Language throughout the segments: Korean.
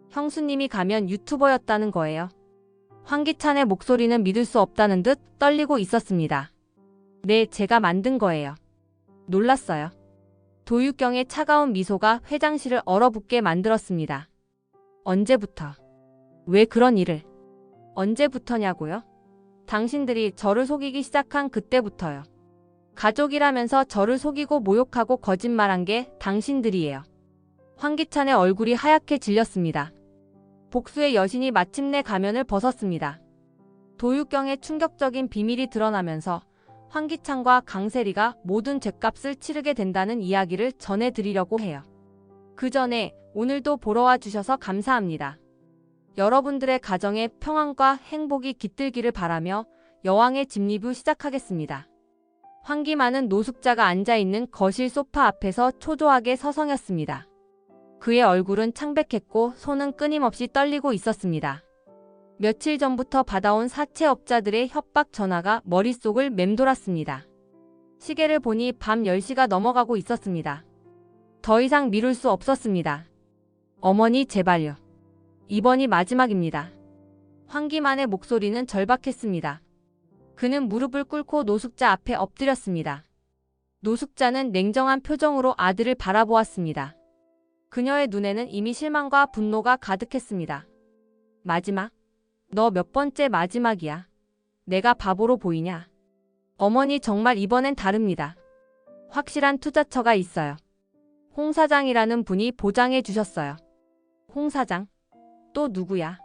형수님이 가면 유튜버였다는 거예요. 황기찬의 목소리는 믿을 수 없다는 듯 떨리고 있었습니다. 네, 제가 만든 거예요. 놀랐어요. 도유경의 차가운 미소가 회장실을 얼어붙게 만들었습니다. 언제부터? 왜 그런 일을? 언제부터냐고요? 당신들이 저를 속이기 시작한 그때부터요. 가족이라면서 저를 속이고 모욕하고 거짓말한 게 당신들이에요. 황기찬의 얼굴이 하얗게 질렸습니다. 복수의 여신이 마침내 가면을 벗었습니다. 도유경의 충격적인 비밀이 드러나면서 황기찬과 강세리가 모든 죗값을 치르게 된다는 이야기를 전해드리려고 해요. 그 전에 오늘도 보러 와주셔서 감사합니다. 여러분들의 가정에 평안과 행복이 깃들기를 바라며 여왕의 집 리뷰 시작하겠습니다. 황기만은 노숙자가 앉아있는 거실 소파 앞에서 초조하게 서성였습니다. 그의 얼굴은 창백했고 손은 끊임없이 떨리고 있었습니다. 며칠 전부터 받아온 사채업자들의 협박 전화가 머릿속을 맴돌았습니다. 시계를 보니 밤 10시가 넘어가고 있었습니다. 더 이상 미룰 수 없었습니다. 어머니 제발요. 이번이 마지막입니다. 황기만의 목소리는 절박했습니다. 그는 무릎을 꿇고 노숙자 앞에 엎드렸습니다. 노숙자는 냉정한 표정으로 아들을 바라보았습니다. 그녀의 눈에는 이미 실망과 분노가 가득했습니다. 마지막? 너 몇 번째 마지막이야? 내가 바보로 보이냐? 어머니 정말 이번엔 다릅니다. 확실한 투자처가 있어요. 홍 사장이라는 분이 보장해 주셨어요. 홍 사장? 또 누구야?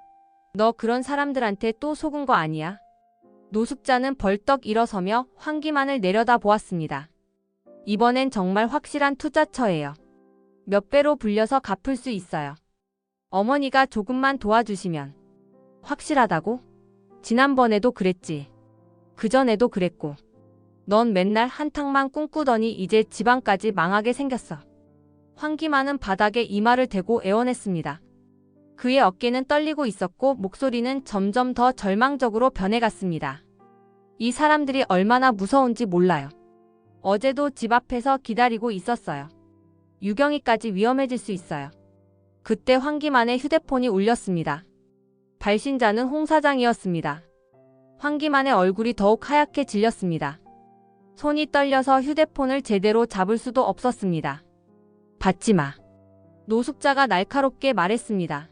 너 그런 사람들한테 또 속은 거 아니야? 노숙자는 벌떡 일어서며 황기만을 내려다보았습니다. 이번엔 정말 확실한 투자처예요. 몇 배로 불려서 갚을 수 있어요. 어머니가 조금만 도와주시면. 확실하다고? 지난번에도 그랬지. 그전에도 그랬고. 넌 맨날 한탕만 꿈꾸더니 이제 집안까지 망하게 생겼어. 황기만은 바닥에 이마를 대고 애원했습니다. 그의 어깨는 떨리고 있었고 목소리는 점점 더 절망적으로 변해갔습니다. 이 사람들이 얼마나 무서운지 몰라요. 어제도 집 앞에서 기다리고 있었어요. 유경이까지 위험해질 수 있어요. 그때 황기만의 휴대폰이 울렸습니다. 발신자는 홍 사장이었습니다. 황기만의 얼굴이 더욱 하얗게 질렸습니다. 손이 떨려서 휴대폰을 제대로 잡을 수도 없었습니다. 받지 마. 노숙자가 날카롭게 말했습니다.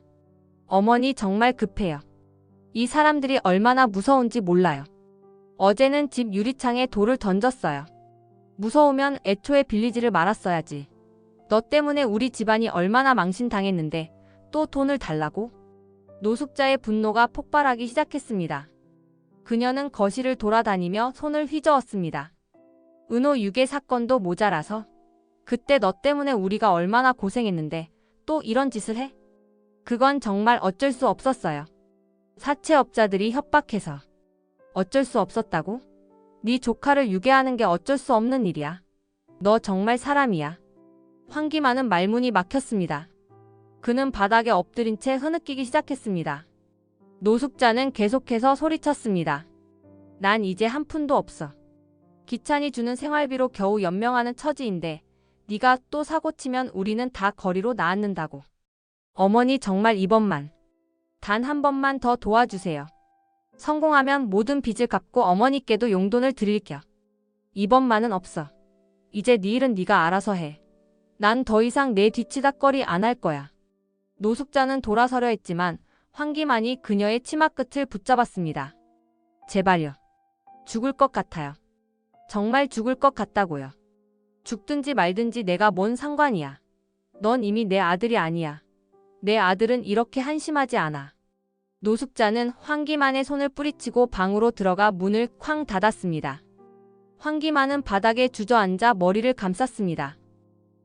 어머니 정말 급해요. 이 사람들이 얼마나 무서운지 몰라요. 어제는 집 유리창에 돌을 던졌어요. 무서우면 애초에 빌리지를 말았어야지. 너 때문에 우리 집안이 얼마나 망신당했는데 또 돈을 달라고? 노숙자의 분노가 폭발하기 시작했습니다. 그녀는 거실을 돌아다니며 손을 휘저었습니다. 은호 유괴 사건도 모자라서? 그때 너 때문에 우리가 얼마나 고생했는데 또 이런 짓을 해? 그건 정말 어쩔 수 없었어요. 사채업자들이 협박해서. 어쩔 수 없었다고? 네 조카를 유괴하는 게 어쩔 수 없는 일이야. 너 정말 사람이야. 황기만은 말문이 막혔습니다. 그는 바닥에 엎드린 채 흐느끼기 시작했습니다. 노숙자는 계속해서 소리쳤습니다. 난 이제 한 푼도 없어. 기찬이 주는 생활비로 겨우 연명하는 처지인데 네가 또 사고치면 우리는 다 거리로 나앉는다고. 어머니 정말 이번만. 단 한 번만 더 도와주세요. 성공하면 모든 빚을 갚고 어머니께도 용돈을 드릴게요. 이번만은 없어. 이제 네 일은 네가 알아서 해. 난 더 이상 내 뒤치다꺼리 안 할 거야. 노숙자는 돌아서려 했지만 황기만이 그녀의 치마 끝을 붙잡았습니다. 제발요. 죽을 것 같아요. 정말 죽을 것 같다고요. 죽든지 말든지 내가 뭔 상관이야. 넌 이미 내 아들이 아니야. 내 아들은 이렇게 한심하지 않아. 노숙자는 황기만의 손을 뿌리치고 방으로 들어가 문을 쾅 닫았습니다. 황기만은 바닥에 주저앉아 머리를 감쌌습니다.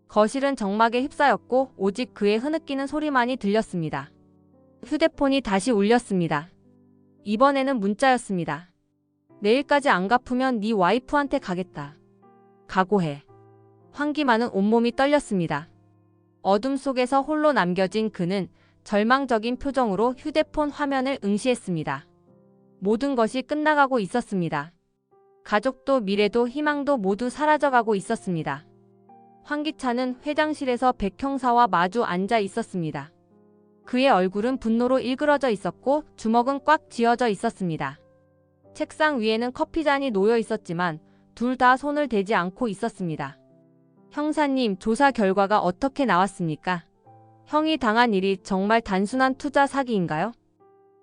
거실은 정막에 휩싸였고 오직 그의 흐느끼는 소리만이 들렸습니다. 휴대폰이 다시 울렸습니다. 이번에는 문자였습니다. 내일까지 안 갚으면 네 와이프한테 가겠다. 각오해. 황기만은 온몸이 떨렸습니다. 어둠 속에서 홀로 남겨진 그는 절망적인 표정으로 휴대폰 화면을 응시했습니다. 모든 것이 끝나가고 있었습니다. 가족도 미래도 희망도 모두 사라져가고 있었습니다. 황기찬은 회장실에서 백 형사와 마주 앉아 있었습니다. 그의 얼굴은 분노로 일그러져 있었고 주먹은 꽉 쥐어져 있었습니다. 책상 위에는 커피잔이 놓여 있었지만 둘 다 손을 대지 않고 있었습니다. 형사님, 조사 결과가 어떻게 나왔습니까? 형이 당한 일이 정말 단순한 투자 사기인가요?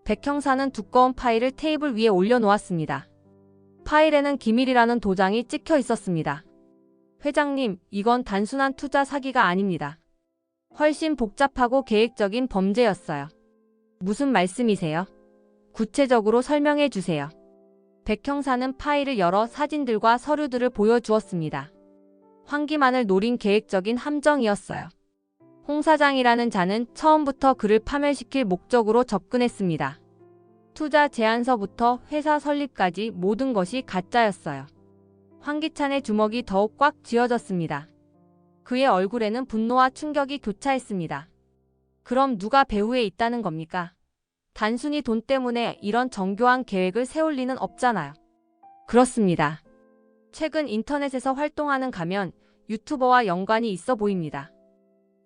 백 형사는 두꺼운 파일을 테이블 위에 올려놓았습니다. 파일에는 기밀이라는 도장이 찍혀 있었습니다. 회장님, 이건 단순한 투자 사기가 아닙니다. 훨씬 복잡하고 계획적인 범죄였어요. 무슨 말씀이세요? 구체적으로 설명해 주세요. 백 형사는 파일을 열어 사진들과 서류들을 보여주었습니다. 환기만을 노린 계획적인 함정이었어요. 홍 사장이라는 자는 처음부터 그를 파멸시킬 목적으로 접근했습니다. 투자 제안서부터 회사 설립까지 모든 것이 가짜였어요. 황기찬의 주먹이 더욱 꽉 쥐어졌습니다. 그의 얼굴에는 분노와 충격이 교차했습니다. 그럼 누가 배후에 있다는 겁니까? 단순히 돈 때문에 이런 정교한 계획을 세울 리는 없잖아요. 그렇습니다. 최근 인터넷에서 활동하는 가면 유튜버와 연관이 있어 보입니다.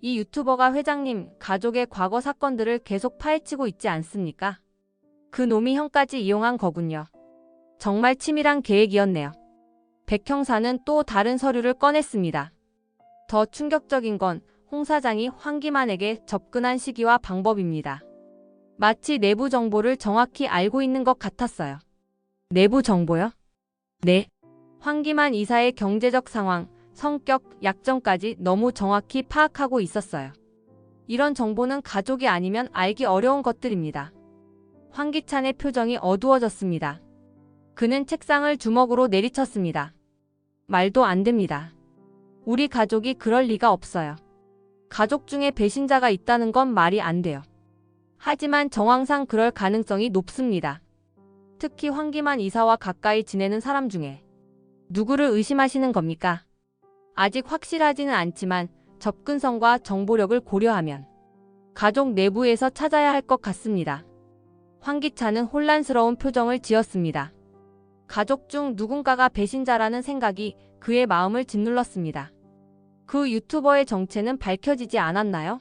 이 유튜버가 회장님 가족의 과거 사건들을 계속 파헤치고 있지 않습니까? 그 놈이 형까지 이용한 거군요. 정말 치밀한 계획이었네요. 백 형사는 또 다른 서류를 꺼냈습니다. 더 충격적인 건 홍 사장이 황기만에게 접근한 시기와 방법입니다. 마치 내부 정보를 정확히 알고 있는 것 같았어요. 내부 정보요? 네. 황기만 이사의 경제적 상황, 성격, 약점까지 너무 정확히 파악하고 있었어요. 이런 정보는 가족이 아니면 알기 어려운 것들입니다. 황기찬의 표정이 어두워졌습니다. 그는 책상을 주먹으로 내리쳤습니다. 말도 안 됩니다. 우리 가족이 그럴 리가 없어요. 가족 중에 배신자가 있다는 건 말이 안 돼요. 하지만 정황상 그럴 가능성이 높습니다. 특히 황기만 이사와 가까이 지내는 사람 중에 누구를 의심하시는 겁니까? 아직 확실하지는 않지만 접근성과 정보력을 고려하면 가족 내부에서 찾아야 할 것 같습니다. 황기찬은 혼란스러운 표정을 지었습니다. 가족 중 누군가가 배신자라는 생각이 그의 마음을 짓눌렀습니다. 그 유튜버의 정체는 밝혀지지 않았나요?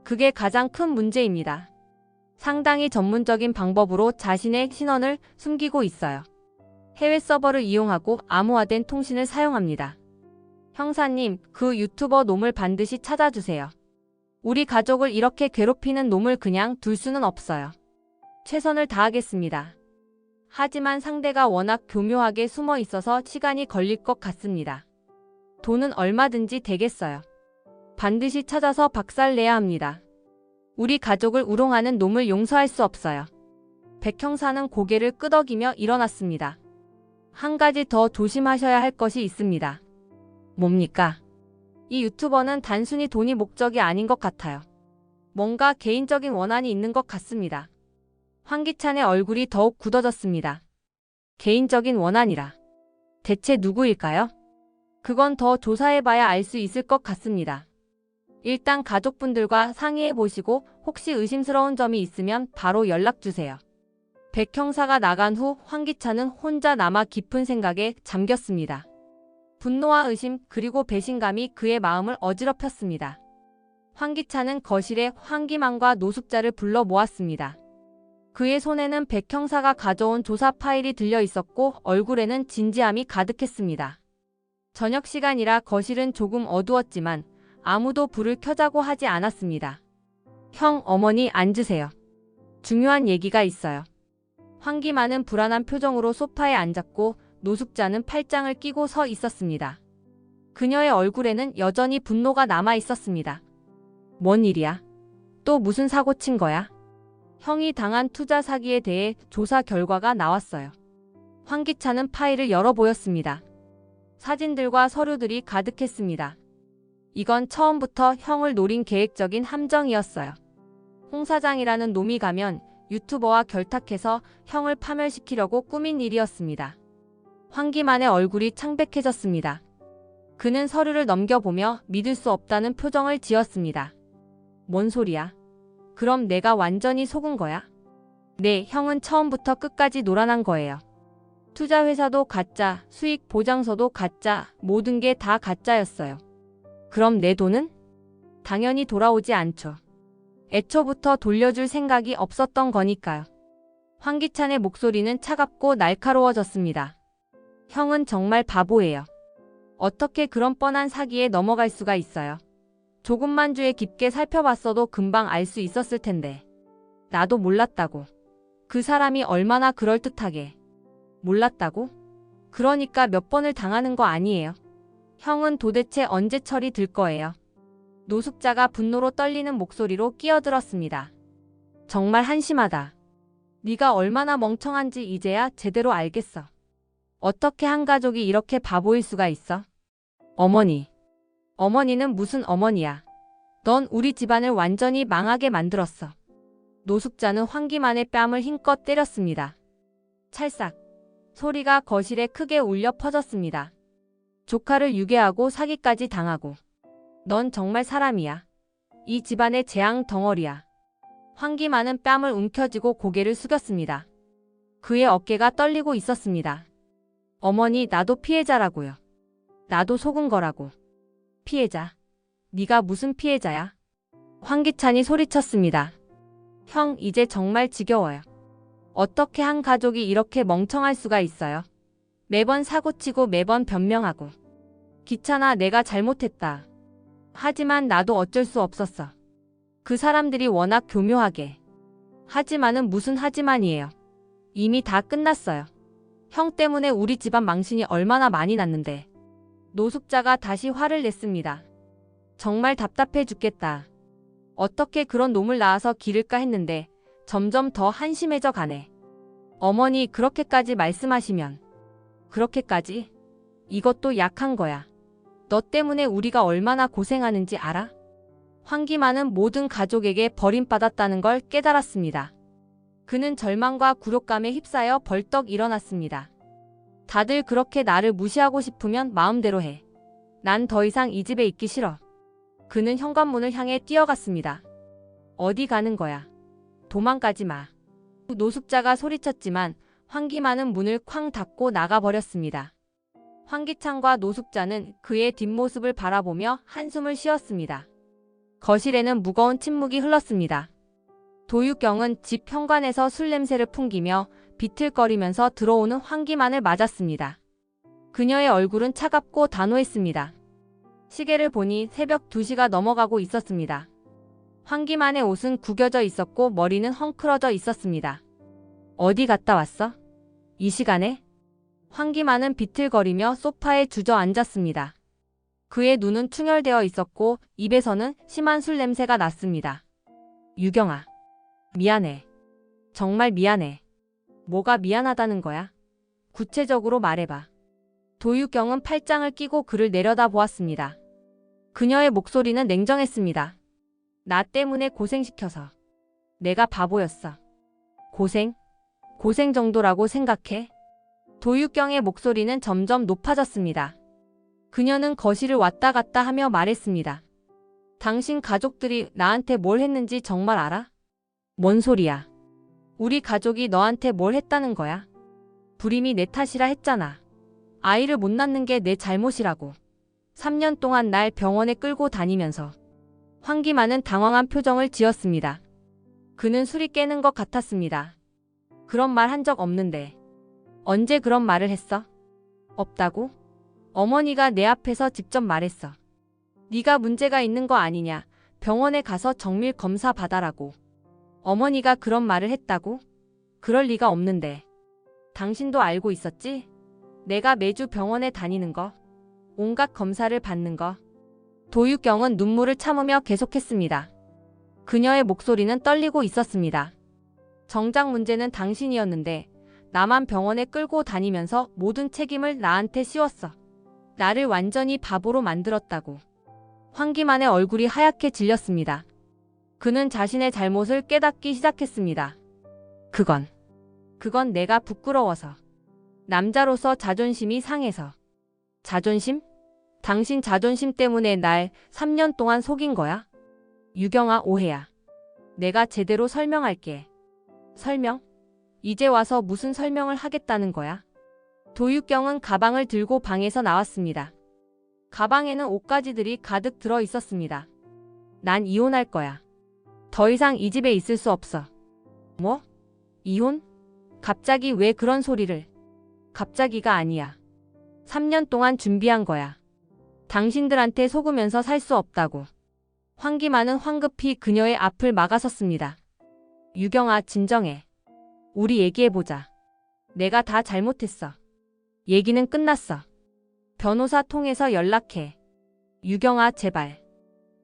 그게 가장 큰 문제입니다. 상당히 전문적인 방법으로 자신의 신원을 숨기고 있어요. 해외 서버를 이용하고 암호화된 통신을 사용합니다. 형사님, 그 유튜버 놈을 반드시 찾아주세요. 우리 가족을 이렇게 괴롭히는 놈을 그냥 둘 수는 없어요. 최선을 다하겠습니다. 하지만 상대가 워낙 교묘하게 숨어 있어서 시간이 걸릴 것 같습니다. 돈은 얼마든지 되겠어요. 반드시 찾아서 박살내야 합니다. 우리 가족을 우롱하는 놈을 용서할 수 없어요. 백 형사는 고개를 끄덕이며 일어났습니다. 한 가지 더 조심하셔야 할 것이 있습니다. 뭡니까? 이 유튜버는 단순히 돈이 목적이 아닌 것 같아요. 뭔가 개인적인 원한이 있는 것 같습니다. 황기찬의 얼굴이 더욱 굳어졌습니다. 개인적인 원한이라. 대체 누구일까요? 그건 더 조사해봐야 알 수 있을 것 같습니다. 일단 가족분들과 상의해보시고 혹시 의심스러운 점이 있으면 바로 연락주세요. 백 형사가 나간 후 황기찬은 혼자 남아 깊은 생각에 잠겼습니다. 분노와 의심 그리고 배신감이 그의 마음을 어지럽혔습니다. 황기찬은 거실에 황기만과 노숙자를 불러 모았습니다. 그의 손에는 백 형사가 가져온 조사 파일이 들려 있었고 얼굴에는 진지함이 가득했습니다. 저녁 시간이라 거실은 조금 어두웠지만 아무도 불을 켜자고 하지 않았습니다. 형, 어머니 앉으세요. 중요한 얘기가 있어요. 황기만은 불안한 표정으로 소파에 앉았고 노숙자는 팔짱을 끼고 서 있었습니다. 그녀의 얼굴에는 여전히 분노가 남아 있었습니다. 뭔 일이야? 또 무슨 사고 친 거야? 형이 당한 투자 사기에 대해 조사 결과가 나왔어요. 황기찬은 파일을 열어 보였습니다. 사진들과 서류들이 가득했습니다. 이건 처음부터 형을 노린 계획적인 함정이었어요. 홍 사장이라는 놈이 가면 유튜버와 결탁해서 형을 파멸시키려고 꾸민 일이었습니다. 황기만의 얼굴이 창백해졌습니다. 그는 서류를 넘겨보며 믿을 수 없다는 표정을 지었습니다. 뭔 소리야? 그럼 내가 완전히 속은 거야? 네, 형은 처음부터 끝까지 노란한 거예요. 투자회사도 가짜, 수익 보장서도 가짜, 모든 게 다 가짜였어요. 그럼 내 돈은? 당연히 돌아오지 않죠. 애초부터 돌려줄 생각이 없었던 거니까요. 황기찬의 목소리는 차갑고 날카로워졌습니다. 형은 정말 바보예요. 어떻게 그런 뻔한 사기에 넘어갈 수가 있어요. 조금만 주에 깊게 살펴봤어도 금방 알 수 있었을 텐데. 나도 몰랐다고. 그 사람이 얼마나 그럴듯하게. 몰랐다고? 그러니까 몇 번을 당하는 거 아니에요. 형은 도대체 언제 철이 들 거예요? 노숙자가 분노로 떨리는 목소리로 끼어들었습니다. 정말 한심하다. 네가 얼마나 멍청한지 이제야 제대로 알겠어. 어떻게 한 가족이 이렇게 바보일 수가 있어? 어머니. 어머니는 무슨 어머니야. 넌 우리 집안을 완전히 망하게 만들었어. 노숙자는 황기만의 뺨을 힘껏 때렸습니다. 찰싹. 소리가 거실에 크게 울려 퍼졌습니다. 조카를 유괴하고 사기까지 당하고. 넌 정말 사람이야. 이 집안의 재앙 덩어리야. 황기만은 뺨을 움켜쥐고 고개를 숙였습니다. 그의 어깨가 떨리고 있었습니다. 어머니, 나도 피해자라고요. 나도 속은 거라고. 피해자? 네가 무슨 피해자야? 황기찬이 소리쳤습니다. 형, 이제 정말 지겨워요. 어떻게 한 가족이 이렇게 멍청할 수가 있어요? 매번 사고치고 매번 변명하고. 귀찮아, 내가 잘못했다. 하지만 나도 어쩔 수 없었어. 그 사람들이 워낙 교묘하게. 하지만은 무슨 하지만이에요. 이미 다 끝났어요. 형 때문에 우리 집안 망신이 얼마나 많이 났는데. 노숙자가 다시 화를 냈습니다. 정말 답답해 죽겠다. 어떻게 그런 놈을 낳아서 기를까 했는데 점점 더 한심해져 가네. 어머니, 그렇게까지 말씀하시면. 그렇게까지? 이것도 약한 거야. 너 때문에 우리가 얼마나 고생하는지 알아? 황기만은 모든 가족에게 버림받았다는 걸 깨달았습니다. 그는 절망과 굴욕감에 휩싸여 벌떡 일어났습니다. 다들 그렇게 나를 무시하고 싶으면 마음대로 해. 난 더 이상 이 집에 있기 싫어. 그는 현관문을 향해 뛰어갔습니다. 어디 가는 거야? 도망가지 마. 노숙자가 소리쳤지만 황기만은 문을 쾅 닫고 나가버렸습니다. 황기찬과 노숙자는 그의 뒷모습을 바라보며 한숨을 쉬었습니다. 거실에는 무거운 침묵이 흘렀습니다. 도유경은 집 현관에서 술 냄새를 풍기며 비틀거리면서 들어오는 황기만을 맞았습니다. 그녀의 얼굴은 차갑고 단호했습니다. 시계를 보니 새벽 2시가 넘어가고 있었습니다. 황기만의 옷은 구겨져 있었고 머리는 헝클어져 있었습니다. 어디 갔다 왔어? 이 시간에? 황기만은 비틀거리며 소파에 주저앉았습니다. 그의 눈은 충혈되어 있었고 입에서는 심한 술 냄새가 났습니다. 유경아. 미안해. 정말 미안해. 뭐가 미안하다는 거야? 구체적으로 말해봐. 도유경은 팔짱을 끼고 그를 내려다보았습니다. 그녀의 목소리는 냉정했습니다. 나 때문에 고생시켜서. 내가 바보였어. 고생? 고생 정도라고 생각해? 도유경의 목소리는 점점 높아졌습니다. 그녀는 거실을 왔다 갔다 하며 말했습니다. 당신 가족들이 나한테 뭘 했는지 정말 알아? 뭔 소리야? 우리 가족이 너한테 뭘 했다는 거야? 불임이 내 탓이라 했잖아. 아이를 못 낳는 게 내 잘못이라고. 3년 동안 날 병원에 끌고 다니면서. 황기만은 당황한 표정을 지었습니다. 그는 술이 깨는 것 같았습니다. 그런 말 한 적 없는데. 언제 그런 말을 했어? 없다고? 어머니가 내 앞에서 직접 말했어. 네가 문제가 있는 거 아니냐. 병원에 가서 정밀 검사 받아라고. 어머니가 그런 말을 했다고? 그럴 리가 없는데. 당신도 알고 있었지? 내가 매주 병원에 다니는 거. 온갖 검사를 받는 거. 도유경은 눈물을 참으며 계속했습니다. 그녀의 목소리는 떨리고 있었습니다. 정작 문제는 당신이었는데 나만 병원에 끌고 다니면서 모든 책임을 나한테 씌웠어. 나를 완전히 바보로 만들었다고. 황기만의 얼굴이 하얗게 질렸습니다. 그는 자신의 잘못을 깨닫기 시작했습니다. 그건 내가 부끄러워서. 남자로서 자존심이 상해서. 자존심? 당신 자존심 때문에 날 3년 동안 속인 거야? 유경아, 오해야. 내가 제대로 설명할게. 설명? 이제 와서 무슨 설명을 하겠다는 거야? 도유경은 가방을 들고 방에서 나왔습니다. 가방에는 옷가지들이 가득 들어 있었습니다. 난 이혼할 거야. 더 이상 이 집에 있을 수 없어. 뭐? 이혼? 갑자기 왜 그런 소리를? 갑자기가 아니야. 3년 동안 준비한 거야. 당신들한테 속으면서 살 수 없다고. 황기만은 황급히 그녀의 앞을 막아섰습니다. 유경아, 진정해. 우리 얘기해보자. 내가 다 잘못했어. 얘기는 끝났어. 변호사 통해서 연락해. 유경아, 제발.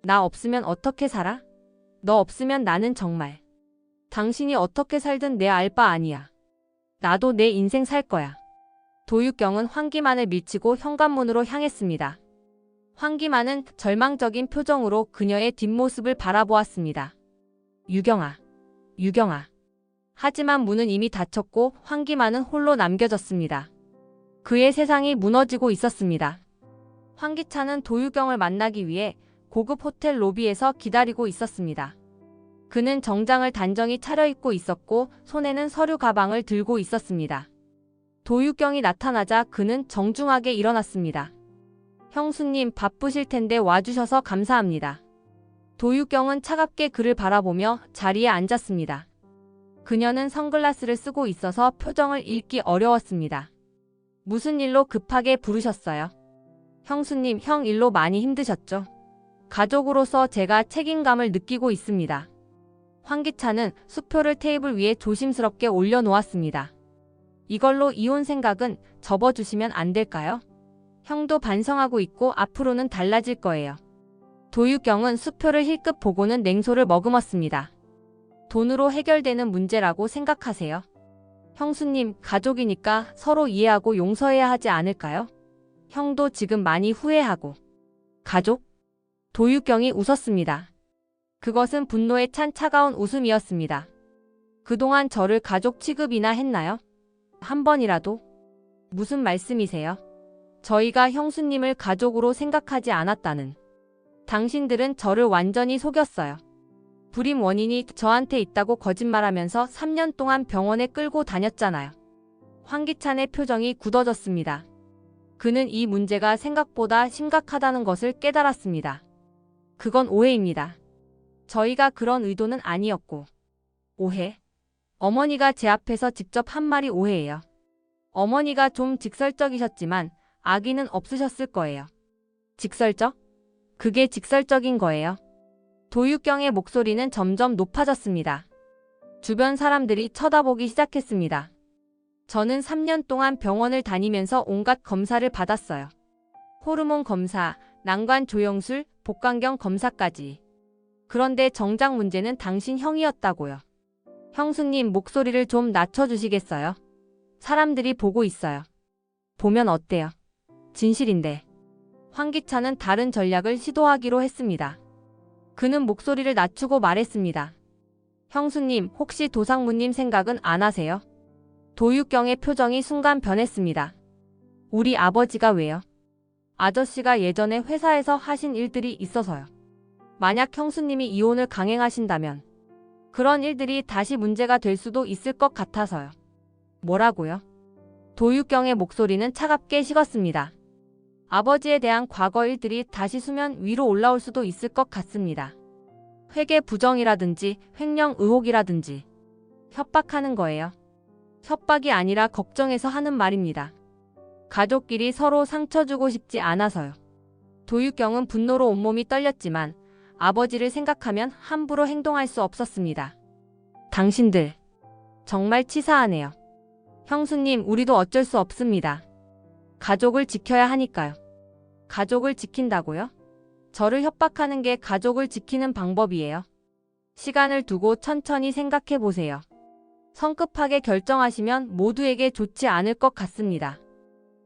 나 없으면 어떻게 살아? 너 없으면 나는 정말. 당신이 어떻게 살든 내 알 바 아니야. 나도 내 인생 살 거야. 도유경은 황기만을 밀치고 현관문으로 향했습니다. 황기만은 절망적인 표정으로 그녀의 뒷모습을 바라보았습니다. 유경아, 유경아. 하지만 문은 이미 닫혔고 황기만은 홀로 남겨졌습니다. 그의 세상이 무너지고 있었습니다. 황기찬은 도유경을 만나기 위해 고급 호텔 로비에서 기다리고 있었습니다. 그는 정장을 단정히 차려입고 있었고 손에는 서류 가방을 들고 있었습니다. 도유경이 나타나자 그는 정중하게 일어났습니다. 형수님, 바쁘실 텐데 와주셔서 감사합니다. 도유경은 차갑게 그를 바라보며 자리에 앉았습니다. 그녀는 선글라스를 쓰고 있어서 표정을 읽기 어려웠습니다. 무슨 일로 급하게 부르셨어요? 형수님, 형 일로 많이 힘드셨죠? 가족으로서 제가 책임감을 느끼고 있습니다. 황기찬은 수표를 테이블 위에 조심스럽게 올려놓았습니다. 이걸로 이혼 생각은 접어주시면 안 될까요? 형도 반성하고 있고 앞으로는 달라질 거예요. 도유경은 수표를 힐끗 보고는 냉소를 머금었습니다. 돈으로 해결되는 문제라고 생각하세요? 형수님, 가족이니까 서로 이해하고 용서해야 하지 않을까요? 형도 지금 많이 후회하고. 가족? 도유경이 웃었습니다. 그것은 분노에 찬 차가운 웃음이었습니다. 그동안 저를 가족 취급이나 했나요? 한 번이라도? 무슨 말씀이세요? 저희가 형수님을 가족으로 생각하지 않았다는. 당신들은 저를 완전히 속였어요. 불임 원인이 저한테 있다고 거짓말하면서 3년 동안 병원에 끌고 다녔잖아요. 황기찬의 표정이 굳어졌습니다. 그는 이 문제가 생각보다 심각하다는 것을 깨달았습니다. 그건 오해입니다. 저희가 그런 의도는 아니었고. 오해? 어머니가 제 앞에서 직접 한 말이 오해예요. 어머니가 좀 직설적이셨지만 악의는 없으셨을 거예요. 직설적? 그게 직설적인 거예요. 도유경의 목소리는 점점 높아졌습니다. 주변 사람들이 쳐다보기 시작했습니다. 저는 3년 동안 병원을 다니면서 온갖 검사를 받았어요. 호르몬 검사, 난관 조영술, 복강경 검사까지. 그런데 정작 문제는 당신 형이었다고요. 형수님, 목소리를 좀 낮춰주시겠어요? 사람들이 보고 있어요. 보면 어때요? 진실인데. 황기찬은 다른 전략을 시도하기로 했습니다. 그는 목소리를 낮추고 말했습니다. 형수님, 혹시 도상무님 생각은 안 하세요? 도유경의 표정이 순간 변했습니다. 우리 아버지가 왜요? 아저씨가 예전에 회사에서 하신 일들이 있어서요. 만약 형수님이 이혼을 강행하신다면 그런 일들이 다시 문제가 될 수도 있을 것 같아서요. 뭐라고요? 도유경의 목소리는 차갑게 식었습니다. 아버지에 대한 과거 일들이 다시 수면 위로 올라올 수도 있을 것 같습니다. 회계 부정이라든지 횡령 의혹이라든지. 협박하는 거예요. 협박이 아니라 걱정해서 하는 말입니다. 가족끼리 서로 상처 주고 싶지 않아서요. 도유경은 분노로 온몸이 떨렸지만 아버지를 생각하면 함부로 행동할 수 없었습니다. 당신들 정말 치사하네요. 형수님, 우리도 어쩔 수 없습니다. 가족을 지켜야 하니까요. 가족을 지킨다고요? 저를 협박하는 게 가족을 지키는 방법이에요. 시간을 두고 천천히 생각해 보세요. 성급하게 결정하시면 모두에게 좋지 않을 것 같습니다.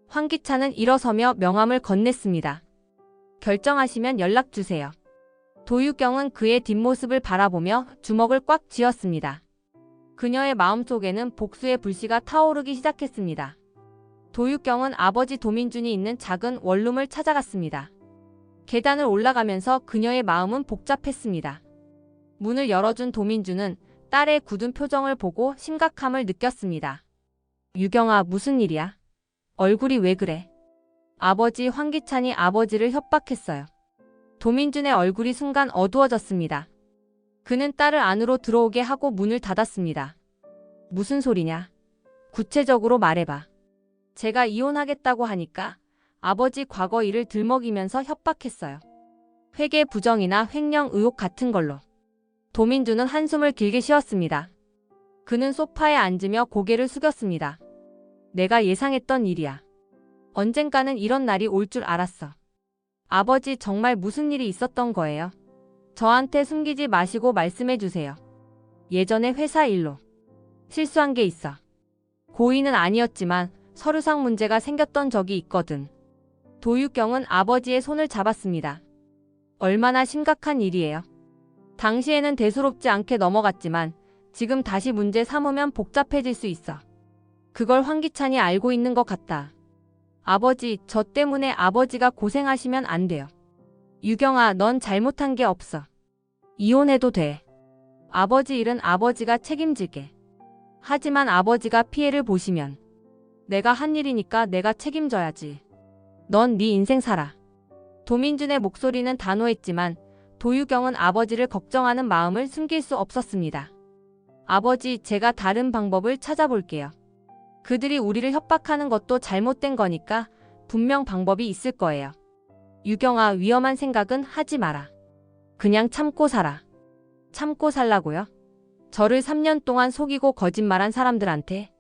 황기찬은 일어서며 명함을 건넸습니다. 결정하시면 연락 주세요. 도유경은 그의 뒷모습을 바라보며 주먹을 꽉 쥐었습니다. 그녀의 마음속에는 복수의 불씨가 타오르기 시작했습니다. 도유경은 아버지 도민준이 있는 작은 원룸을 찾아갔습니다. 계단을 올라가면서 그녀의 마음은 복잡했습니다. 문을 열어준 도민준은 딸의 굳은 표정을 보고 심각함을 느꼈습니다. 유경아, 무슨 일이야? 얼굴이 왜 그래? 아버지 황기찬이 아버지를 협박했어요. 도민준의 얼굴이 순간 어두워졌습니다. 그는 딸을 안으로 들어오게 하고 문을 닫았습니다. 무슨 소리냐? 구체적으로 말해봐. 제가 이혼하겠다고 하니까 아버지 과거 일을 들먹이면서 협박했어요. 회계 부정이나 횡령 의혹 같은 걸로. 도민주는 한숨을 길게 쉬었습니다. 그는 소파에 앉으며 고개를 숙였습니다. 내가 예상했던 일이야. 언젠가는 이런 날이 올 줄 알았어. 아버지 정말 무슨 일이 있었던 거예요? 저한테 숨기지 마시고 말씀해 주세요. 예전에 회사 일로 실수한 게 있어. 고의는 아니었지만 서류상 문제가 생겼던 적이 있거든. 도유경은 아버지의 손을 잡았습니다. 얼마나 심각한 일이에요? 당시에는 대수롭지 않게 넘어갔지만 지금 다시 문제 삼으면 복잡해질 수 있어. 그걸 황기찬이 알고 있는 것 같다. 아버지, 저 때문에 아버지가 고생하시면 안 돼요. 유경아, 넌 잘못한 게 없어. 이혼해도 돼. 아버지 일은 아버지가 책임질게. 하지만 아버지가 피해를 보시면 내가 한 일이니까 내가 책임져야지. 넌 네 인생 살아. 도민준의 목소리는 단호했지만 도유경은 아버지를 걱정하는 마음을 숨길 수 없었습니다. 아버지, 제가 다른 방법을 찾아볼게요. 그들이 우리를 협박하는 것도 잘못된 거니까 분명 방법이 있을 거예요. 유경아, 위험한 생각은 하지 마라. 그냥 참고 살아. 참고 살라고요? 저를 3년 동안 속이고 거짓말한 사람들한테.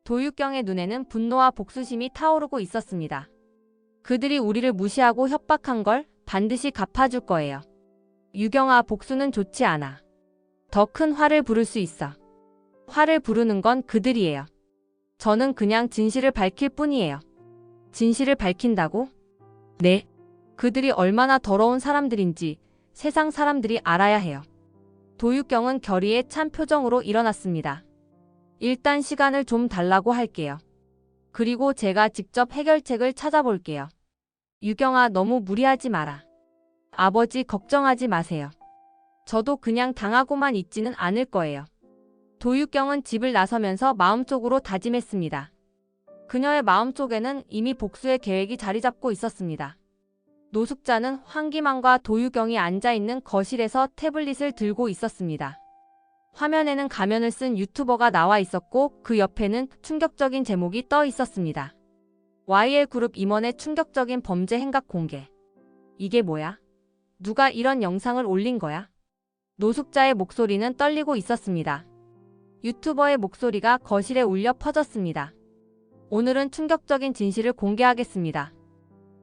도유경의 눈에는 분노와 복수심이 타오르고 있었습니다. 그들이 우리를 무시하고 협박한 걸 반드시 갚아줄 거예요. 유경아, 복수는 좋지 않아. 더 큰 화를 부를 수 있어. 화를 부르는 건 그들이에요. 저는 그냥 진실을 밝힐 뿐이에요. 진실을 밝힌다고? 네. 그들이 얼마나 더러운 사람들인지 세상 사람들이 알아야 해요. 도유경은 결의에 찬 표정으로 일어났습니다. 일단 시간을 좀 달라고 할게요. 그리고 제가 직접 해결책을 찾아볼게요. 유경아, 너무 무리하지 마라. 아버지, 걱정하지 마세요. 저도 그냥 당하고만 있지는 않을 거예요. 도유경은 집을 나서면서 마음속으로 다짐했습니다. 그녀의 마음속에는 이미 복수의 계획이 자리 잡고 있었습니다. 노숙자는 황기만과 도유경이 앉아있는 거실에서 태블릿을 들고 있었습니다. 화면에는 가면을 쓴 유튜버가 나와 있었고 그 옆에는 충격적인 제목이 떠 있었습니다. YL그룹 임원의 충격적인 범죄 행각 공개. 이게 뭐야? 누가 이런 영상을 올린 거야? 노숙자의 목소리는 떨리고 있었습니다. 유튜버의 목소리가 거실에 울려 퍼졌습니다. 오늘은 충격적인 진실을 공개하겠습니다.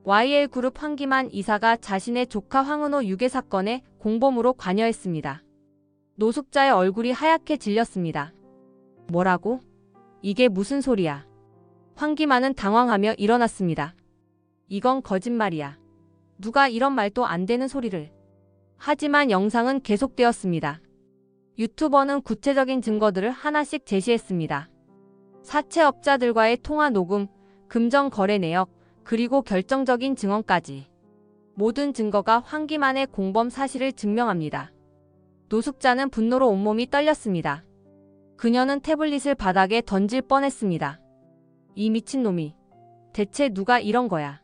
YL그룹 황기만 이사가 자신의 조카 황은호 유괴 사건에 공범으로 관여했습니다. 노숙자의 얼굴이 하얗게 질렸습니다. 뭐라고? 이게 무슨 소리야? 황기만은 당황하며 일어났습니다. 이건 거짓말이야. 누가 이런 말도 안 되는 소리를. 하지만 영상은 계속되었습니다. 유튜버는 구체적인 증거들을 하나씩 제시했습니다. 사채업자들과의 통화 녹음, 금전 거래 내역, 그리고 결정적인 증언까지. 모든 증거가 황기만의 공범 사실을 증명합니다. 노숙자는 분노로 온몸이 떨렸습니다. 그녀는 태블릿을 바닥에 던질 뻔했습니다. 이 미친놈이. 대체 누가 이런 거야?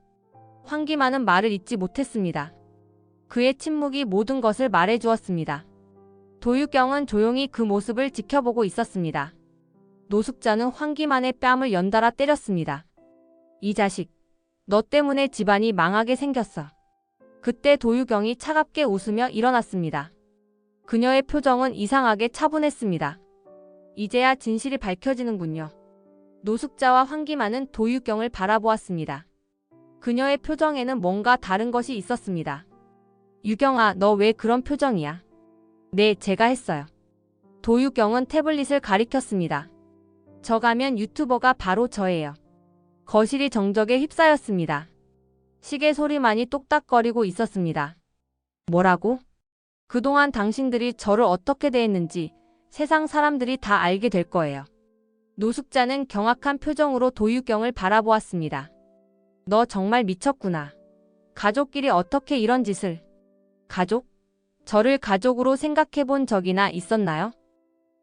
황기만은 말을 잇지 못했습니다. 그의 침묵이 모든 것을 말해주었습니다. 도유경은 조용히 그 모습을 지켜보고 있었습니다. 노숙자는 황기만의 뺨을 연달아 때렸습니다. 이 자식, 너 때문에 집안이 망하게 생겼어. 그때 도유경이 차갑게 웃으며 일어났습니다. 그녀의 표정은 이상하게 차분했습니다. 이제야 진실이 밝혀지는군요. 노숙자와 황기만은 도유경을 바라보았습니다. 그녀의 표정에는 뭔가 다른 것이 있었습니다. 유경아, 너 왜 그런 표정이야? 네, 제가 했어요. 도유경은 태블릿을 가리켰습니다. 저 가면 유튜버가 바로 저예요. 거실이 정적에 휩싸였습니다. 시계 소리만이 똑딱거리고 있었습니다. 뭐라고? 그동안 당신들이 저를 어떻게 대했는지 세상 사람들이 다 알게 될 거예요. 노숙자는 경악한 표정으로 도유경을 바라보았습니다. 너 정말 미쳤구나. 가족끼리 어떻게 이런 짓을. 가족? 저를 가족으로 생각해 본 적이나 있었나요?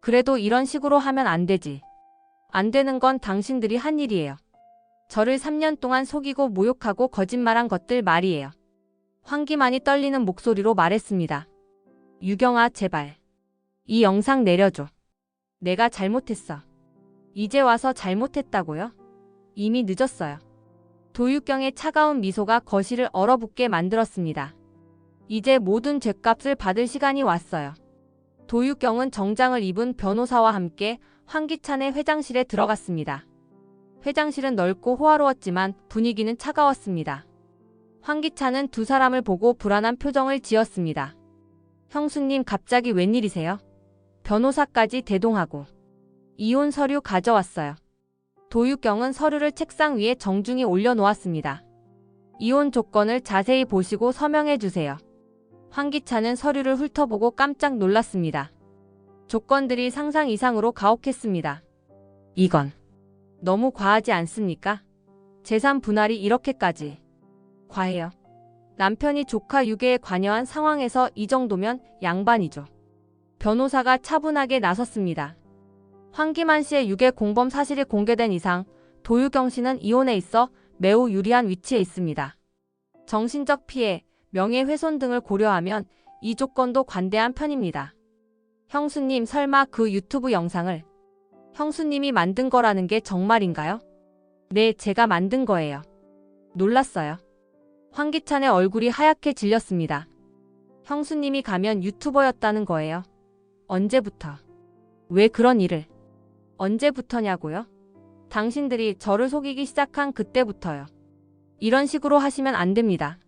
그래도 이런 식으로 하면 안 되지. 안 되는 건 당신들이 한 일이에요. 저를 3년 동안 속이고 모욕하고 거짓말한 것들 말이에요. 황기만이 떨리는 목소리로 말했습니다. 유경아, 제발. 이 영상 내려줘. 내가 잘못했어. 이제 와서 잘못했다고요? 이미 늦었어요. 도유경의 차가운 미소가 거실을 얼어붙게 만들었습니다. 이제 모든 죗값을 받을 시간이 왔어요. 도유경은 정장을 입은 변호사와 함께 황기찬의 회장실에 들어갔습니다. 회장실은 넓고 호화로웠지만 분위기는 차가웠습니다. 황기찬은 두 사람을 보고 불안한 표정을 지었습니다. 형수님, 갑자기 웬일이세요? 변호사까지 대동하고. 이혼 서류 가져왔어요. 도유경은 서류를 책상 위에 정중히 올려놓았습니다. 이혼 조건을 자세히 보시고 서명해 주세요. 황기찬은 서류를 훑어보고 깜짝 놀랐습니다. 조건들이 상상 이상으로 가혹했습니다. 이건 너무 과하지 않습니까? 재산 분할이 이렇게까지 과해요. 남편이 조카 유괴에 관여한 상황에서 이 정도면 양반이죠. 변호사가 차분하게 나섰습니다. 황기만 씨의 유괴 공범 사실이 공개된 이상 도유경 씨는 이혼에 있어 매우 유리한 위치에 있습니다. 정신적 피해, 명예훼손 등을 고려하면 이 조건도 관대한 편입니다. 형수님, 설마 그 유튜브 영상을 형수님이 만든 거라는 게 정말인가요? 네, 제가 만든 거예요. 놀랐어요. 황기찬의 얼굴이 하얗게 질렸습니다. 형수님이 가면 유튜버였다는 거예요. 언제부터? 왜 그런 일을? 언제부터냐고요? 당신들이 저를 속이기 시작한 그때부터요. 이런 식으로 하시면 안 됩니다.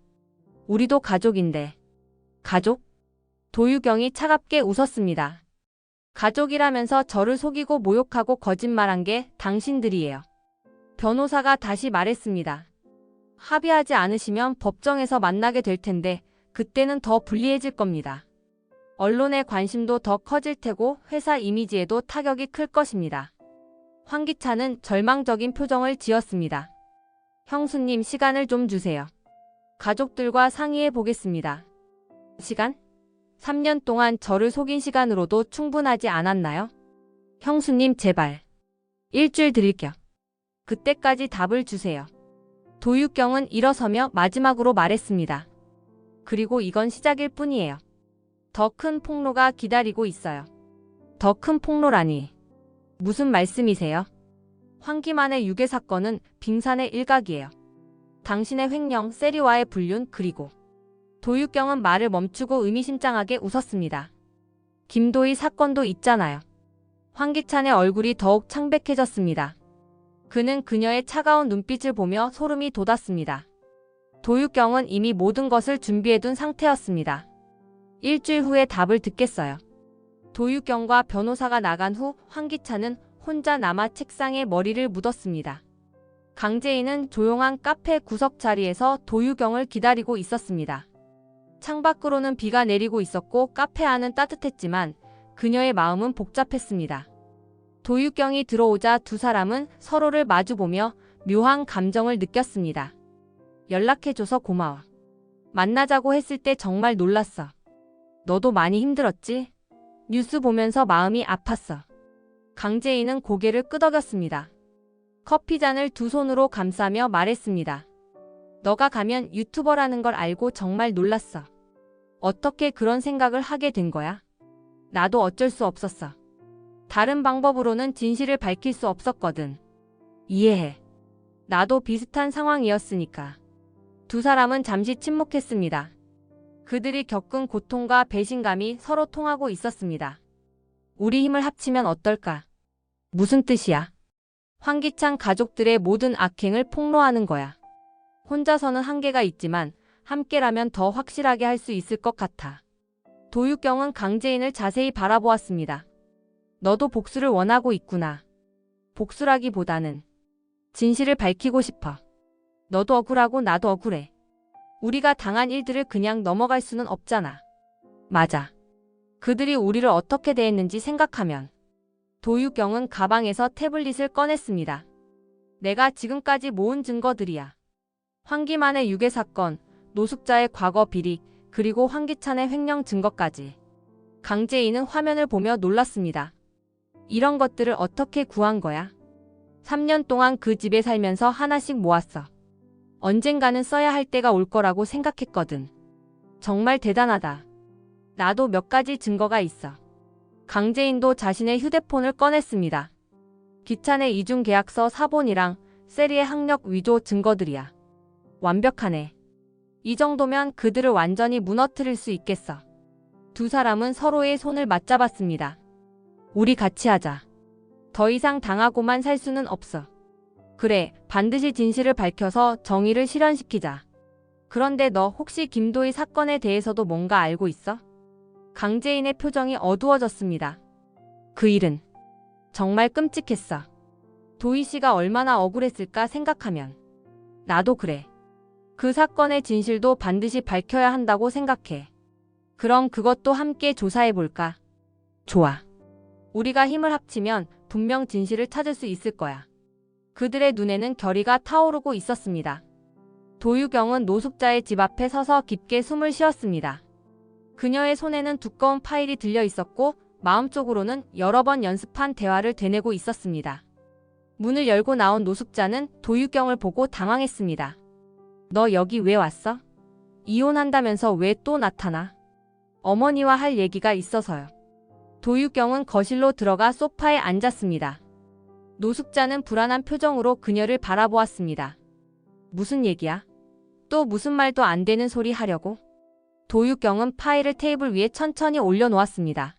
우리도 가족인데. 가족? 도유경이 차갑게 웃었습니다. 가족이라면서 저를 속이고 모욕하고 거짓말한 게 당신들이에요. 변호사가 다시 말했습니다. 합의하지 않으시면 법정에서 만나게 될 텐데 그때는 더 불리해질 겁니다. 언론의 관심도 더 커질 테고 회사 이미지에도 타격이 클 것입니다. 황기찬은 절망적인 표정을 지었습니다. 형수님, 시간을 좀 주세요. 가족들과 상의해 보겠습니다. 시간? 3년 동안 저를 속인 시간으로도 충분하지 않았나요? 형수님, 제발. 일주일 드릴게요. 그때까지 답을 주세요. 도유경은 일어서며 마지막으로 말했습니다. 그리고 이건 시작일 뿐이에요. 더 큰 폭로가 기다리고 있어요. 더 큰 폭로라니. 무슨 말씀이세요? 황기만의 유괴 사건은 빙산의 일각이에요. 당신의 횡령, 세리와의 불륜, 그리고 도유경은 말을 멈추고 의미심장하게 웃었습니다. 김도희 사건도 있잖아요. 황기찬의 얼굴이 더욱 창백해졌습니다. 그는 그녀의 차가운 눈빛을 보며 소름이 돋았습니다. 도유경은 이미 모든 것을 준비해둔 상태였습니다. 일주일 후에 답을 듣겠어요. 도유경과 변호사가 나간 후 황기찬은 혼자 남아 책상에 머리를 묻었습니다. 강재인은 조용한 카페 구석 자리에서 도유경을 기다리고 있었습니다. 창밖으로는 비가 내리고 있었고 카페 안은 따뜻했지만 그녀의 마음은 복잡했습니다. 도유경이 들어오자 두 사람은 서로를 마주보며 묘한 감정을 느꼈습니다. 연락해줘서 고마워. 만나자고 했을 때 정말 놀랐어. 너도 많이 힘들었지? 뉴스 보면서 마음이 아팠어. 강재인은 고개를 끄덕였습니다. 커피잔을 두 손으로 감싸며 말했습니다. 너가 가면 유튜버라는 걸 알고 정말 놀랐어. 어떻게 그런 생각을 하게 된 거야? 나도 어쩔 수 없었어. 다른 방법으로는 진실을 밝힐 수 없었거든. 이해해. 나도 비슷한 상황이었으니까. 두 사람은 잠시 침묵했습니다. 그들이 겪은 고통과 배신감이 서로 통하고 있었습니다. 우리 힘을 합치면 어떨까? 무슨 뜻이야? 황기찬 가족들의 모든 악행을 폭로하는 거야. 혼자서는 한계가 있지만 함께라면 더 확실하게 할 수 있을 것 같아. 도유경은 강재인을 자세히 바라보았습니다. 너도 복수를 원하고 있구나. 복수라기보다는 진실을 밝히고 싶어. 너도 억울하고 나도 억울해. 우리가 당한 일들을 그냥 넘어갈 수는 없잖아. 맞아. 그들이 우리를 어떻게 대했는지 생각하면. 도유경은 가방에서 태블릿을 꺼냈습니다. 내가 지금까지 모은 증거들이야. 황기만의 유괴 사건, 노숙자의 과거 비리, 그리고 황기찬의 횡령 증거까지. 강재인은 화면을 보며 놀랐습니다. 이런 것들을 어떻게 구한 거야? 3년 동안 그 집에 살면서 하나씩 모았어. 언젠가는 써야 할 때가 올 거라고 생각했거든. 정말 대단하다. 나도 몇 가지 증거가 있어. 강재인도 자신의 휴대폰을 꺼냈습니다. 기찬의 이중계약서 사본이랑 세리의 학력 위조 증거들이야. 완벽하네. 이 정도면 그들을 완전히 무너뜨릴 수 있겠어. 두 사람은 서로의 손을 맞잡았습니다. 우리 같이 하자. 더 이상 당하고만 살 수는 없어. 그래, 반드시 진실을 밝혀서 정의를 실현시키자. 그런데 너 혹시 김도희 사건에 대해서도 뭔가 알고 있어? 강재인의 표정이 어두워졌습니다. 그 일은 정말 끔찍했어. 도희 씨가 얼마나 억울했을까 생각하면. 나도 그래. 그 사건의 진실도 반드시 밝혀야 한다고 생각해. 그럼 그것도 함께 조사해볼까? 좋아. 우리가 힘을 합치면 분명 진실을 찾을 수 있을 거야. 그들의 눈에는 결의가 타오르고 있었습니다. 도유경은 노숙자의 집 앞에 서서 깊게 숨을 쉬었습니다. 그녀의 손에는 두꺼운 파일이 들려 있었고 마음속으로는 여러 번 연습한 대화를 되뇌고 있었습니다. 문을 열고 나온 노숙자는 도유경을 보고 당황했습니다. 너 여기 왜 왔어? 이혼한다면서 왜 또 나타나? 어머니와 할 얘기가 있어서요. 도유경은 거실로 들어가 소파에 앉았습니다. 노숙자는 불안한 표정으로 그녀를 바라보았습니다. 무슨 얘기야? 또 무슨 말도 안 되는 소리 하려고? 도유경은 파일을 테이블 위에 천천히 올려놓았습니다.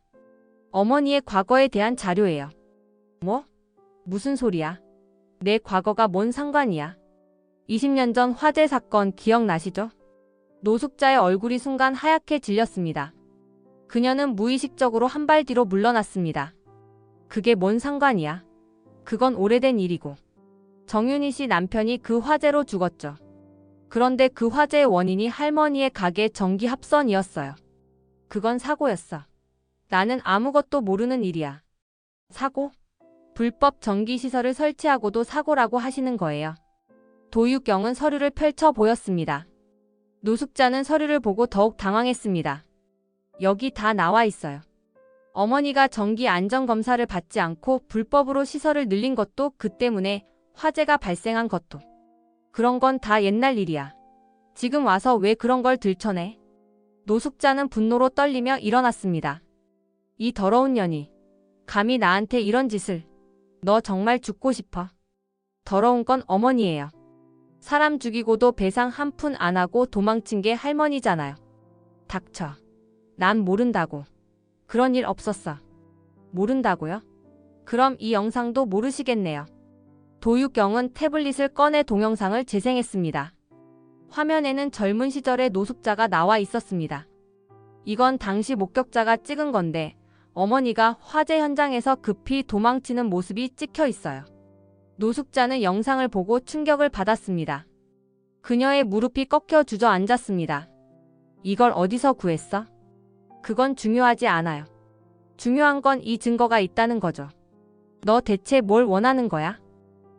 어머니의 과거에 대한 자료예요. 뭐? 무슨 소리야? 내 과거가 뭔 상관이야? 20년 전 화재 사건 기억나시죠? 노숙자의 얼굴이 순간 하얗게 질렸습니다. 그녀는 무의식적으로 한 발 뒤로 물러났습니다. 그게 뭔 상관이야? 그건 오래된 일이고. 정윤희 씨 남편이 그 화재로 죽었죠. 그런데 그 화재의 원인이 할머니의 가게 전기 합선이었어요. 그건 사고였어. 나는 아무것도 모르는 일이야. 사고? 불법 전기시설을 설치하고도 사고라고 하시는 거예요. 도유경은 서류를 펼쳐 보였습니다. 노숙자는 서류를 보고 더욱 당황했습니다. 여기 다 나와 있어요. 어머니가 전기 안전검사를 받지 않고 불법으로 시설을 늘린 것도 그 때문에 화재가 발생한 것도. 그런 건 다 옛날 일이야. 지금 와서 왜 그런 걸 들춰내? 노숙자는 분노로 떨리며 일어났습니다. 이 더러운 년이. 감히 나한테 이런 짓을. 너 정말 죽고 싶어. 더러운 건 어머니예요. 사람 죽이고도 배상 한 푼 안 하고 도망친 게 할머니잖아요. 닥쳐. 난 모른다고. 그런 일 없었어. 모른다고요? 그럼 이 영상도 모르시겠네요. 도유경은 태블릿을 꺼내 동영상을 재생했습니다. 화면에는 젊은 시절의 노숙자가 나와 있었습니다. 이건 당시 목격자가 찍은 건데 어머니가 화재 현장에서 급히 도망치는 모습이 찍혀 있어요. 노숙자는 영상을 보고 충격을 받았습니다. 그녀의 무릎이 꺾여 주저앉았습니다. 이걸 어디서 구했어? 그건 중요하지 않아요. 중요한 건 이 증거가 있다는 거죠. 너 대체 뭘 원하는 거야?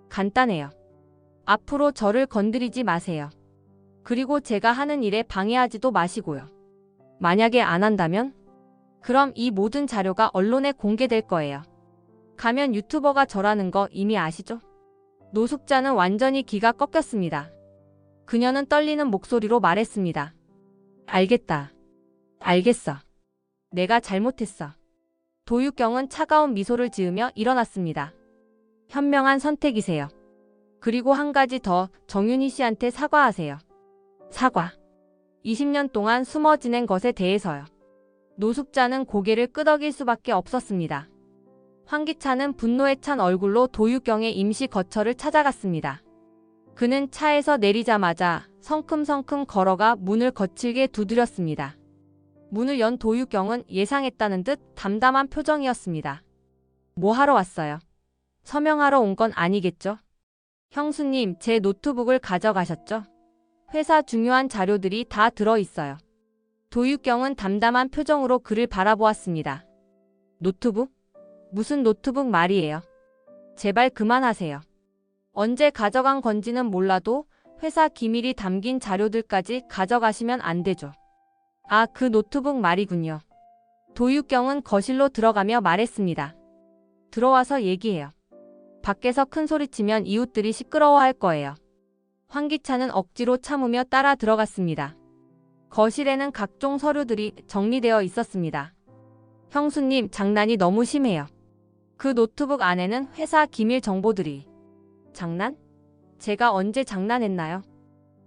간단해요. 앞으로 저를 건드리지 마세요. 그리고 제가 하는 일에 방해하지도 마시고요. 만약에 안 한다면? 그럼 이 모든 자료가 언론에 공개될 거예요. 가면 유튜버가 저라는 거 이미 아시죠? 노숙자는 완전히 기가 꺾였습니다. 그녀는 떨리는 목소리로 말했습니다. 알겠다. 알겠어. 내가 잘못했어. 도유경은 차가운 미소를 지으며 일어났습니다. 현명한 선택이세요. 그리고 한 가지 더, 정윤희 씨한테 사과하세요. 사과. 20년 동안 숨어 지낸 것에 대해서요. 노숙자는 고개를 끄덕일 수밖에 없었습니다. 황기찬은 분노에 찬 얼굴로 도유경의 임시 거처를 찾아갔습니다. 그는 차에서 내리자마자 성큼성큼 걸어가 문을 거칠게 두드렸습니다. 문을 연 도유경은 예상했다는 듯 담담한 표정이었습니다. 뭐 하러 왔어요? 서명하러 온 건 아니겠죠? 형수님, 제 노트북을 가져가셨죠? 회사 중요한 자료들이 다 들어있어요. 도유경은 담담한 표정으로 그를 바라보았습니다. 노트북? 무슨 노트북 말이에요? 제발 그만하세요. 언제 가져간 건지는 몰라도 회사 기밀이 담긴 자료들까지 가져가시면 안 되죠. 아, 그 노트북 말이군요. 도유경은 거실로 들어가며 말했습니다. 들어와서 얘기해요. 밖에서 큰 소리치면 이웃들이 시끄러워할 거예요. 황기찬은 억지로 참으며 따라 들어갔습니다. 거실에는 각종 서류들이 정리되어 있었습니다. 형수님, 장난이 너무 심해요. 그 노트북 안에는 회사 기밀 정보들이. 장난? 제가 언제 장난했나요?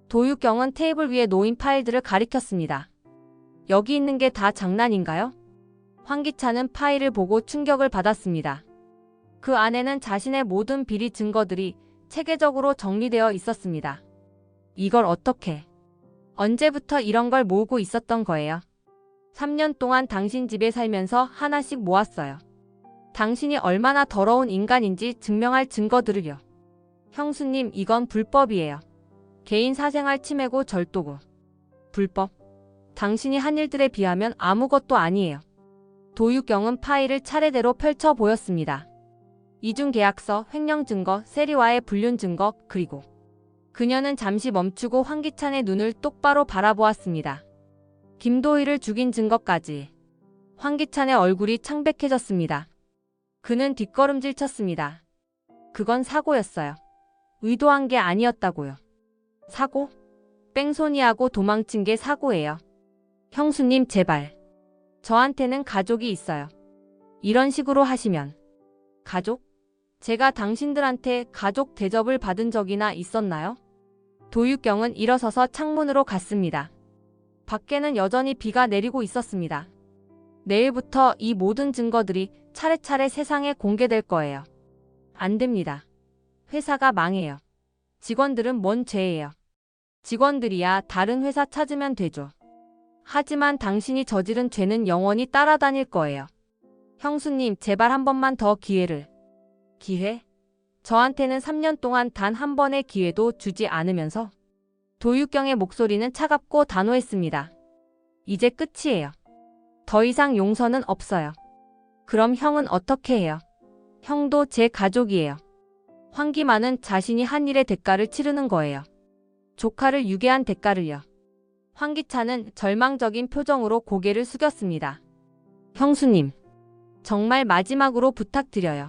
도유경은 테이블 위에 놓인 파일들을 가리켰습니다. 여기 있는 게 다 장난인가요? 황기찬은 파일을 보고 충격을 받았습니다. 그 안에는 자신의 모든 비리 증거들이 체계적으로 정리되어 있었습니다. 이걸 어떻게, 언제부터 이런 걸 모으고 있었던 거예요? 3년 동안 당신 집에 살면서 하나씩 모았어요. 당신이 얼마나 더러운 인간인지 증명할 증거들을요. 형수님, 이건 불법이에요. 개인 사생활 침해고 절도고. 불법? 당신이 한 일들에 비하면 아무것도 아니에요. 도유경은 파일을 차례대로 펼쳐 보였습니다. 이중계약서, 횡령증거, 세리와의 불륜증거, 그리고 그녀는 잠시 멈추고 황기찬의 눈을 똑바로 바라보았습니다. 김도희를 죽인 증거까지. 황기찬의 얼굴이 창백해졌습니다. 그는 뒷걸음질 쳤습니다. 그건 사고였어요. 의도한 게 아니었다고요. 사고? 뺑소니하고 도망친 게 사고예요. 형수님, 제발. 저한테는 가족이 있어요. 이런 식으로 하시면. 가족? 제가 당신들한테 가족 대접을 받은 적이나 있었나요? 도유경은 일어서서 창문으로 갔습니다. 밖에는 여전히 비가 내리고 있었습니다. 내일부터 이 모든 증거들이 차례차례 세상에 공개될 거예요. 안 됩니다. 회사가 망해요. 직원들은 뭔 죄예요? 직원들이야 다른 회사 찾으면 되죠. 하지만 당신이 저지른 죄는 영원히 따라다닐 거예요. 형수님, 제발 한 번만 더 기회를. 기회? 저한테는 3년 동안 단 한 번의 기회도 주지 않으면서. 도유경의 목소리는 차갑고 단호했습니다. 이제 끝이에요. 더 이상 용서는 없어요. 그럼 형은 어떻게 해요? 형도 제 가족이에요. 황기만은 자신이 한 일의 대가를 치르는 거예요. 조카를 유괴한 대가를요. 황기찬은 절망적인 표정으로 고개를 숙였습니다. 형수님, 정말 마지막으로 부탁드려요.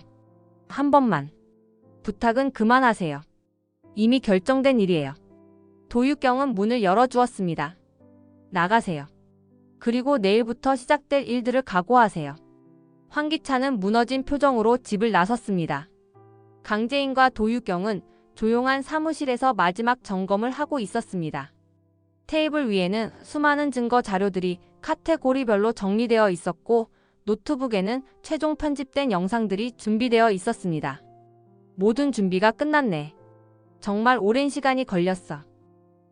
한 번만. 부탁은 그만하세요. 이미 결정된 일이에요. 도유경은 문을 열어주었습니다. 나가세요. 그리고 내일부터 시작될 일들을 각오하세요. 황기찬은 무너진 표정으로 집을 나섰습니다. 강재인과 도유경은 조용한 사무실에서 마지막 점검을 하고 있었습니다. 테이블 위에는 수많은 증거 자료들이 카테고리별로 정리되어 있었고 노트북에는 최종 편집된 영상들이 준비되어 있었습니다. 모든 준비가 끝났네. 정말 오랜 시간이 걸렸어.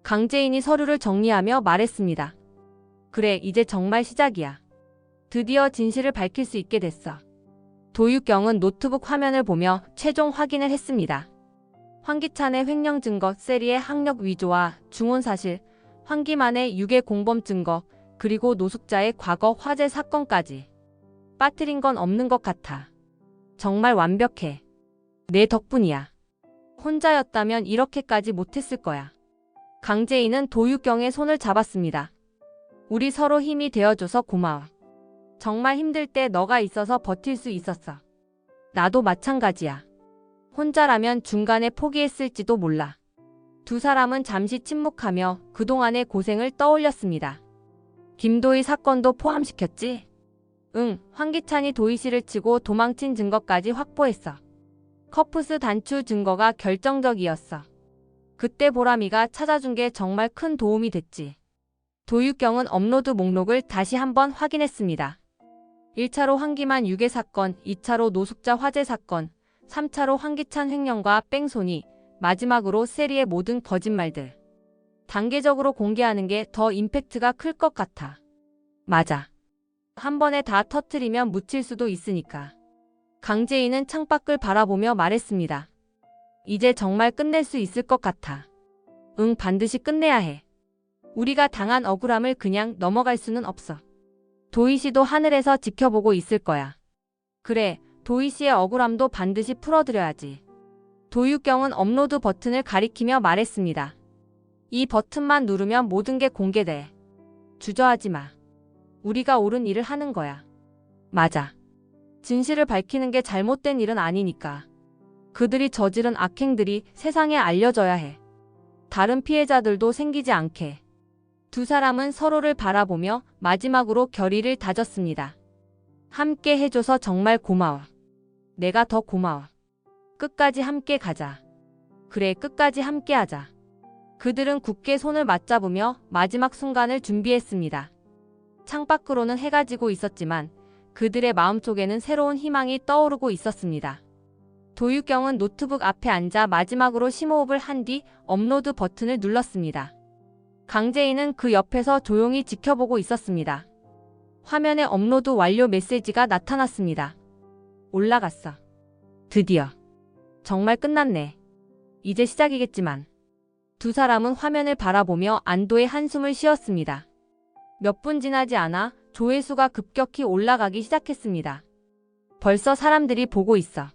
강재인이 서류를 정리하며 말했습니다. 그래, 이제 정말 시작이야. 드디어 진실을 밝힐 수 있게 됐어. 도유경은 노트북 화면을 보며 최종 확인을 했습니다. 황기찬의 횡령 증거, 세리의 학력 위조와 중혼 사실, 황기만의 유괴 공범 증거, 그리고 노숙자의 과거 화재 사건까지. 빠뜨린 건 없는 것 같아. 정말 완벽해. 내 덕분이야. 혼자였다면 이렇게까지 못했을 거야. 강재인은 도유경의 손을 잡았습니다. 우리 서로 힘이 되어줘서 고마워. 정말 힘들 때 너가 있어서 버틸 수 있었어. 나도 마찬가지야. 혼자라면 중간에 포기했을지도 몰라. 두 사람은 잠시 침묵하며 그동안의 고생을 떠올렸습니다. 김도희 사건도 포함시켰지? 응, 황기찬이 도희 씨를 치고 도망친 증거까지 확보했어. 커프스 단추 증거가 결정적이었어. 그때 보람이가 찾아준 게 정말 큰 도움이 됐지. 도유경은 업로드 목록을 다시 한번 확인했습니다. 1차로 황기만 유괴 사건, 2차로 노숙자 화재 사건, 3차로 황기찬 횡령과 뺑소니, 마지막으로 세리의 모든 거짓말들. 단계적으로 공개하는 게 더 임팩트가 클 것 같아. 맞아. 한 번에 다 터뜨리면 묻힐 수도 있으니까. 강재인은 창밖을 바라보며 말했습니다. 이제 정말 끝낼 수 있을 것 같아. 응, 반드시 끝내야 해. 우리가 당한 억울함을 그냥 넘어갈 수는 없어. 도희 씨도 하늘에서 지켜보고 있을 거야. 그래, 도희 씨의 억울함도 반드시 풀어드려야지. 도유경은 업로드 버튼을 가리키며 말했습니다. 이 버튼만 누르면 모든 게 공개돼. 주저하지 마. 우리가 옳은 일을 하는 거야. 맞아. 진실을 밝히는 게 잘못된 일은 아니니까. 그들이 저지른 악행들이 세상에 알려져야 해. 다른 피해자들도 생기지 않게. 두 사람은 서로를 바라보며 마지막으로 결의를 다졌습니다. 함께 해줘서 정말 고마워. 내가 더 고마워. 끝까지 함께 가자. 그래, 끝까지 함께 하자. 그들은 굳게 손을 맞잡으며 마지막 순간을 준비했습니다. 창밖으로는 해가 지고 있었지만 그들의 마음속에는 새로운 희망이 떠오르고 있었습니다. 도유경은 노트북 앞에 앉아 마지막으로 심호흡을 한 뒤 업로드 버튼을 눌렀습니다. 강재인은 그 옆에서 조용히 지켜보고 있었습니다. 화면에 업로드 완료 메시지가 나타났습니다. 올라갔어. 드디어. 정말 끝났네. 이제 시작이겠지만. 두 사람은 화면을 바라보며 안도의 한숨을 쉬었습니다. 몇 분 지나지 않아 조회수가 급격히 올라가기 시작했습니다. 벌써 사람들이 보고 있어.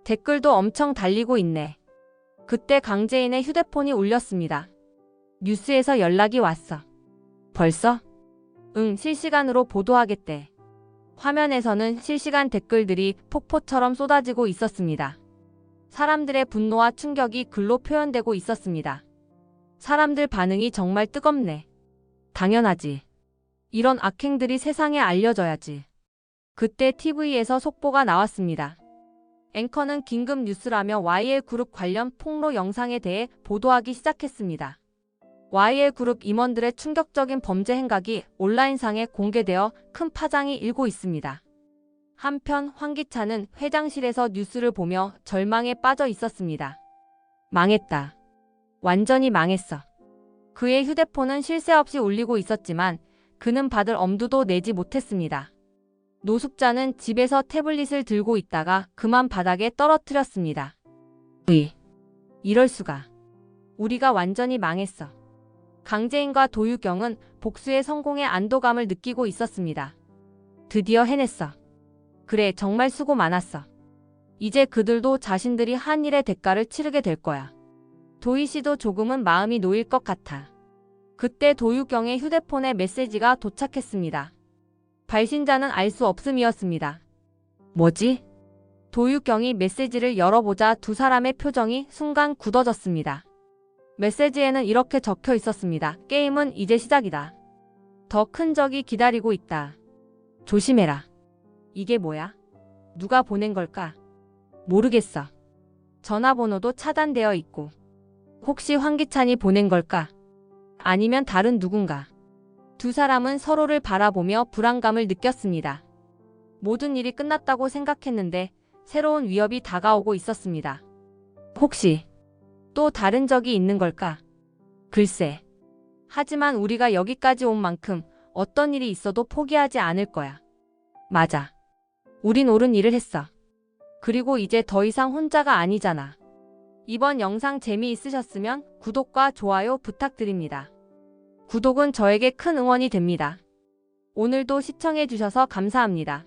댓글도 엄청 달리고 있네. 그때 강재인의 휴대폰이 울렸습니다. 뉴스에서 연락이 왔어. 벌써? 응, 실시간으로 보도하겠대. 화면에서는 실시간 댓글들이 폭포처럼 쏟아지고 있었습니다. 사람들의 분노와 충격이 글로 표현되고 있었습니다. 사람들 반응이 정말 뜨겁네. 당연하지. 이런 악행들이 세상에 알려져야지. 그때 TV에서 속보가 나왔습니다. 앵커는 긴급 뉴스라며 YL그룹 관련 폭로 영상에 대해 보도하기 시작했습니다. YL그룹 임원들의 충격적인 범죄 행각이 온라인상에 공개되어 큰 파장이 일고 있습니다. 한편 황기찬은 회장실에서 뉴스를 보며 절망에 빠져 있었습니다. 망했다. 완전히 망했어. 그의 휴대폰은 쉴 새 없이 울리고 있었지만 그는 받을 엄두도 내지 못했습니다. 노숙자는 집에서 태블릿을 들고 있다가 그만 바닥에 떨어뜨렸습니다. 이럴 수가. 우리가 완전히 망했어. 강재인과 도유경은 복수의 성공의 안도감을 느끼고 있었습니다. 드디어 해냈어. 그래, 정말 수고 많았어. 이제 그들도 자신들이 한 일의 대가를 치르게 될 거야. 도희 씨도 조금은 마음이 놓일 것 같아. 그때 도유경의 휴대폰에 메시지가 도착했습니다. 발신자는 알 수 없음이었습니다. 뭐지? 도유경이 메시지를 열어보자 두 사람의 표정이 순간 굳어졌습니다. 메시지에는 이렇게 적혀 있었습니다. 게임은 이제 시작이다. 더 큰 적이 기다리고 있다. 조심해라. 이게 뭐야? 누가 보낸 걸까? 모르겠어. 전화번호도 차단되어 있고. 혹시 황기찬이 보낸 걸까? 아니면 다른 누군가? 두 사람은 서로를 바라보며 불안감을 느꼈습니다. 모든 일이 끝났다고 생각했는데 새로운 위협이 다가오고 있었습니다. 혹시 또 다른 적이 있는 걸까? 글쎄. 하지만 우리가 여기까지 온 만큼 어떤 일이 있어도 포기하지 않을 거야. 맞아. 우린 옳은 일을 했어. 그리고 이제 더 이상 혼자가 아니잖아. 이번 영상 재미있으셨으면 구독과 좋아요 부탁드립니다. 구독은 저에게 큰 응원이 됩니다. 오늘도 시청해주셔서 감사합니다.